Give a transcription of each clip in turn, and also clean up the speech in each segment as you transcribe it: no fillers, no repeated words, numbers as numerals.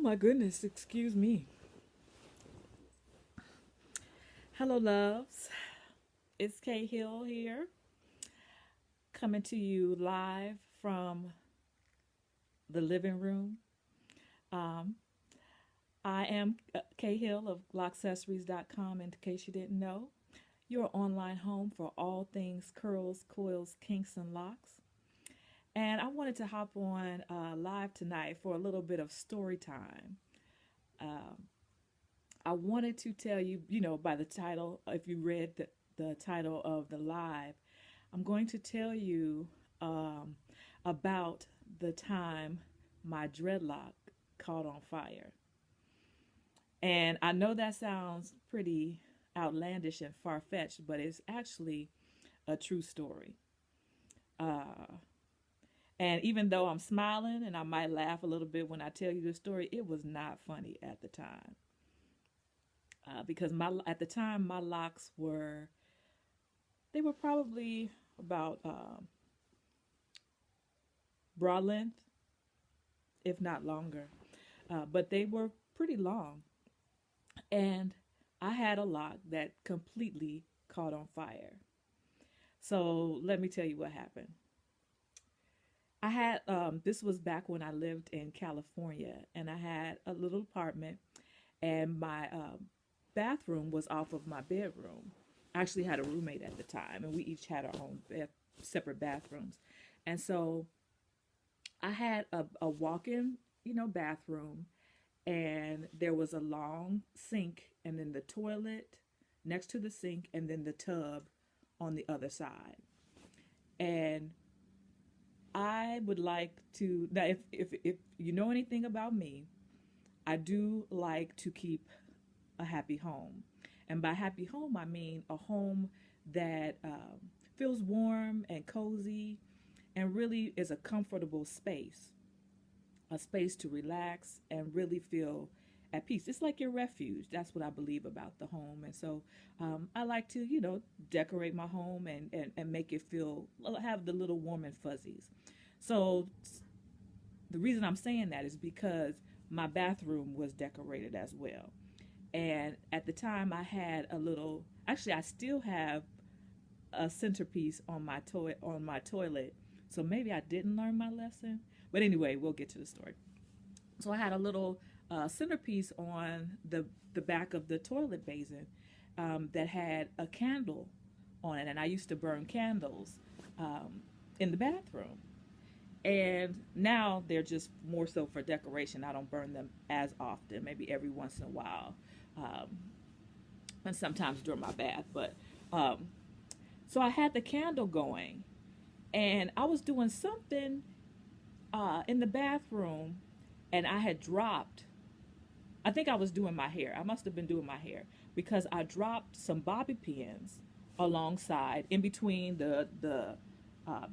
my goodness, excuse me. Hello, loves. It's K.Hill here, coming to you live from the living room. Um, I am K.Hill of lockccessories.com, in case you didn't know. Your online home for all things curls, coils, kinks, and locks. And I wanted to hop on live tonight for a little bit of story time. Um, I wanted to tell you, by the title, if you read the title of the live, I'm going to tell you um, about the time my dreadlock caught on fire. And I know that sounds pretty outlandish and far fetched, but it's actually a true story. Uh, and even though I'm smiling and I might laugh a little bit when I tell you the story, it was not funny at the time. Because at the time my locks were probably about broad length, if not longer, but they were pretty long, and I had a lock that completely caught on fire. So let me tell you what happened. I had this was back when I lived in California, and I had a little apartment, and my bathroom was off of my bedroom. I actually had a roommate at the time, and we each had our own separate bathrooms. And so I had a walk-in, bathroom, and there was a long sink, and then the toilet next to the sink, and then the tub on the other side. And I would like to now, if you know anything about me, I do like to keep a happy home. And by happy home, I mean a home that feels warm and cozy and really is a comfortable space, a space to relax and really feel at peace. It's like your refuge. That's what I believe about the home. And so I like to, decorate my home and make it feel, have the little warm and fuzzies. So the reason I'm saying that is because my bathroom was decorated as well. And at the time, I had a little. Actually, I still have a centerpiece on my toilet. So maybe I didn't learn my lesson. But anyway, we'll get to the story. So I had a little centerpiece on the back of the toilet basin that had a candle on it, and I used to burn candles in the bathroom. And now they're just more so for decoration. I don't burn them as often, maybe every once in a while, um, and sometimes during my bath. But so I had the candle going, and I was doing something in the bathroom, and I had dropped. I think I was doing my hair. I must have been doing my hair because I dropped some bobby pins alongside, in between the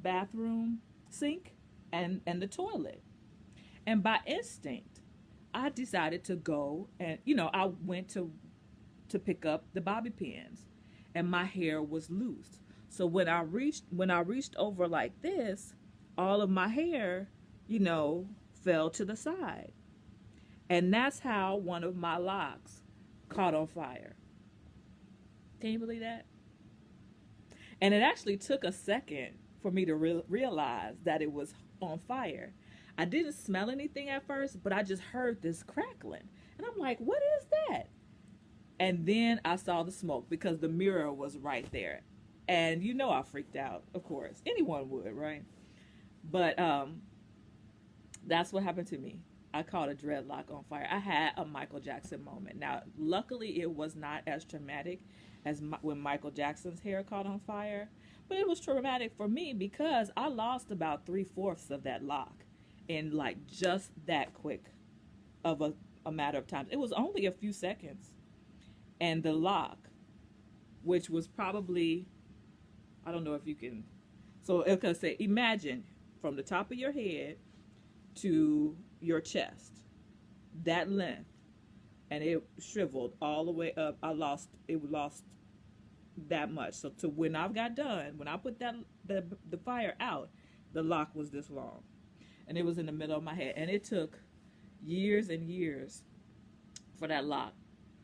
bathroom sink and the toilet. And by instinct, I decided to go and I went to pick up the bobby pins, and my hair was loose. So when I reached over like this, all of my hair, fell to the side. And that's how one of my locks caught on fire. Can you believe that? And it actually took a second for me to realize that it was on fire. I didn't smell anything at first, but I just heard this crackling. And I'm like, what is that? And then I saw the smoke because the mirror was right there. And I freaked out, of course. Anyone would, right? But that's what happened to me. I caught a dreadlock on fire. I had a Michael Jackson moment. Now, luckily, it was not as traumatic as when Michael Jackson's hair caught on fire. But it was traumatic for me because I lost about 3/4 of that lock in like just that quick of a matter of time. It was only a few seconds. And the lock, which was probably, I don't know if you can, so it could say, imagine from the top of your head to your chest, that length, and it shriveled all the way up. It lost that much. So to when I got done, when I put the fire out, the lock was this long, and it was in the middle of my head, and it took years and years for that lock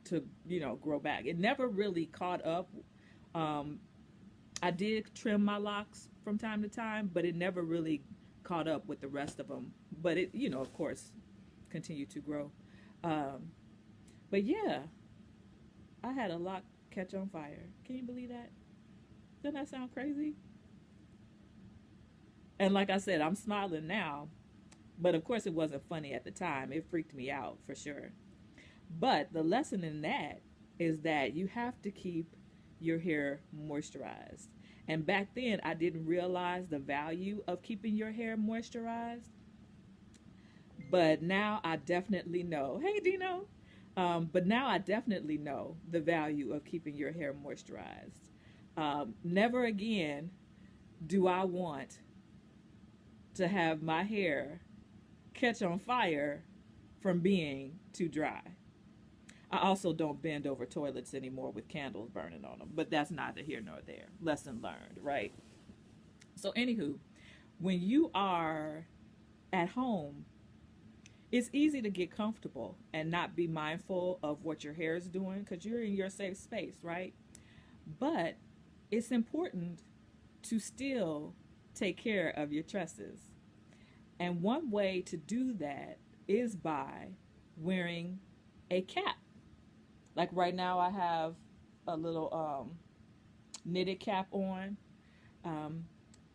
to, grow back. It never really caught up. Um, I did trim my locks from time to time, but it never really caught up with the rest of them. But it, of course, continued to grow. Um, but yeah, I had a lock catch on fire. Can you believe that? Doesn't that sound crazy? And like I said, I'm smiling now, but of course it wasn't funny at the time. It freaked me out for sure. But the lesson in that is that you have to keep your hair moisturized. And back then, I didn't realize the value of keeping your hair moisturized. But now I definitely know. Hey, Dino. But now I definitely know the value of keeping your hair moisturized. Never again do I want to have my hair catch on fire from being too dry. I also don't bend over toilets anymore with candles burning on them, but that's neither here nor there. Lesson learned, right? So, anywho, when you are at home, it's easy to get comfortable and not be mindful of what your hair is doing because you're in your safe space, right? But it's important to still take care of your tresses. And one way to do that is by wearing a cap. Like right now, I have a little knitted cap on. Um,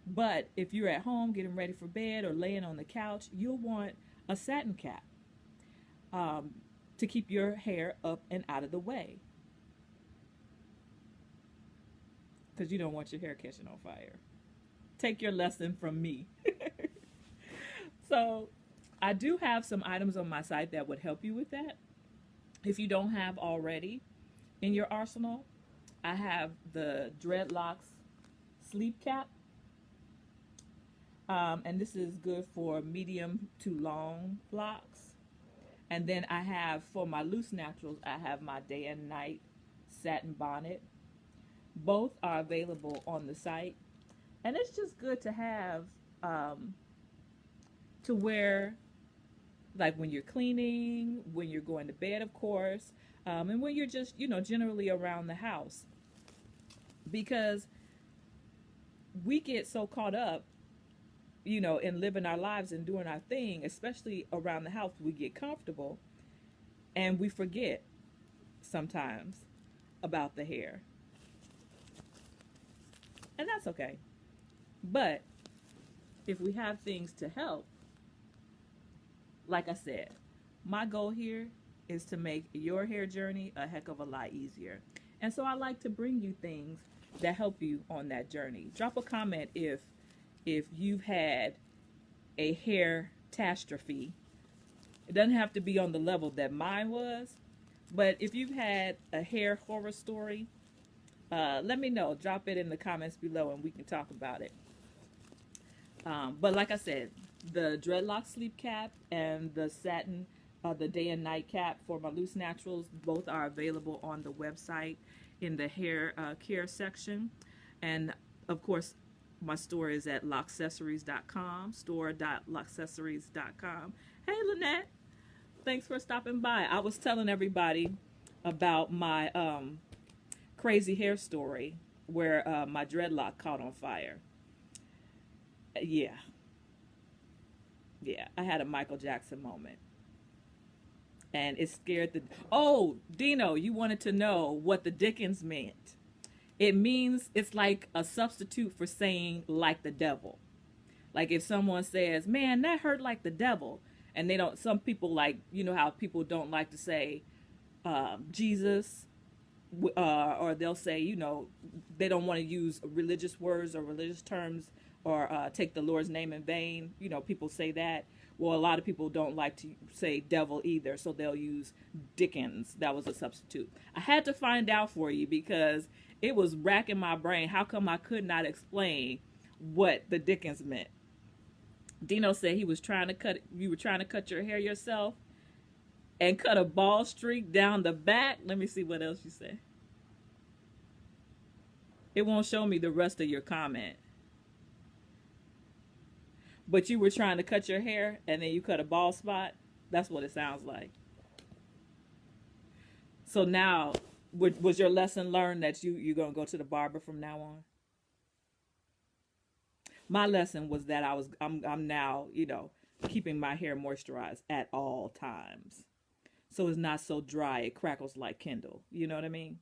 but if you're at home getting ready for bed or laying on the couch, you'll want a satin cap um, to keep your hair up and out of the way because you don't want your hair catching on fire. Take your lesson from me. So I do have some items on my site that would help you with that. If you don't have already in your arsenal, I have the dreadlocks sleep cap. And this is good for medium to long locks. And then I have, for my loose naturals, I have my day and night satin bonnet. Both are available on the site. And it's just good to have to wear, like when you're cleaning, when you're going to bed, of course, and when you're just, generally around the house. Because we get so caught up, in living our lives and doing our thing, especially around the house, we get comfortable and we forget sometimes about the hair. And that's okay. But if we have things to help, like I said, my goal here is to make your hair journey a heck of a lot easier. And so I like to bring you things that help you on that journey. Drop a comment if you've had a hair catastrophe. It doesn't have to be on the level that mine was, but if you've had a hair horror story, let me know. Drop it in the comments below and we can talk about it. But like I said, the dreadlock sleep cap and the satin, the day and night cap for my loose naturals, both are available on the website in the hair care section. And of course, my store is at lockccessories.com, store.lockccessories.com. Hey, Lynette, thanks for stopping by. I was telling everybody about my crazy hair story where my dreadlock caught on fire. Yeah, I had a Michael Jackson moment. And it scared the... Oh, Dino, you wanted to know what the Dickens meant. It means it's like a substitute for saying like the devil. Like if someone says, man, that hurt like the devil. And they don't, some people like, how people don't like to say Jesus, or they'll say, they don't want to use religious words or religious terms or take the Lord's name in vain. People say that. Well, a lot of people don't like to say devil either, so they'll use Dickens. That was a substitute. I had to find out for you because it was racking my brain. How come I could not explain what the Dickens meant? Dino said you were trying to cut your hair yourself and cut a bald streak down the back. Let me see what else you say. It won't show me the rest of your comment. But you were trying to cut your hair and then you cut a bald spot. That's what it sounds like. So now, was your lesson learned that you're gonna go to the barber from now on? My lesson was that I'm now, keeping my hair moisturized at all times, so it's not so dry it crackles like Kindle. You know what I mean?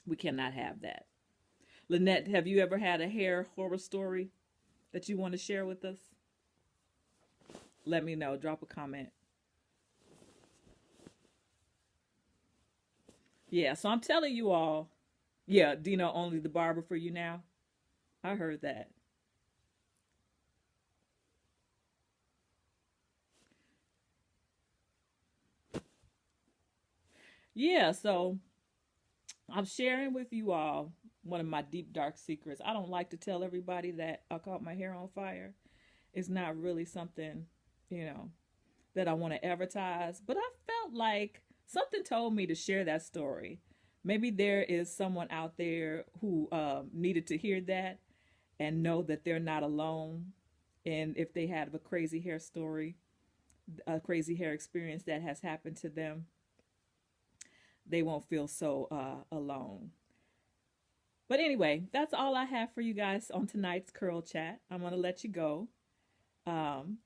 We cannot have that. Lynette, have you ever had a hair horror story that you want to share with us? Let me know. Drop a comment. Yeah, so I'm telling you all. Yeah, Dino, only the barber for you now. I heard that. Yeah, so I'm sharing with you all one of my deep dark secrets. I don't like to tell everybody that I caught my hair on fire. It's not really something, you know, that I want to advertise, but I felt like something told me to share that story. Maybe there is someone out there who needed to hear that and know that they're not alone. And if they have a crazy hair story, a crazy hair experience that has happened to them, they won't feel so alone. But anyway, that's all I have for you guys on tonight's Curl Chat. I'm going to let you go. Um,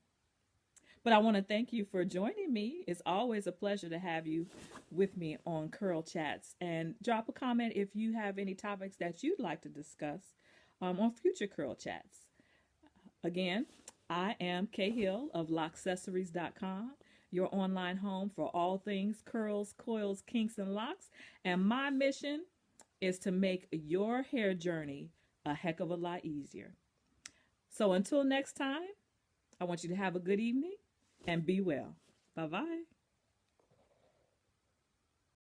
but I want to thank you for joining me. It's always a pleasure to have you with me on Curl Chats. And drop a comment if you have any topics that you'd like to discuss on future Curl Chats. Again, I am K.Hill of lockccessories.com, your online home for all things curls, coils, kinks, and locks. And my mission is to make your hair journey a heck of a lot easier. So until next time, I want you to have a good evening and be well. Bye bye.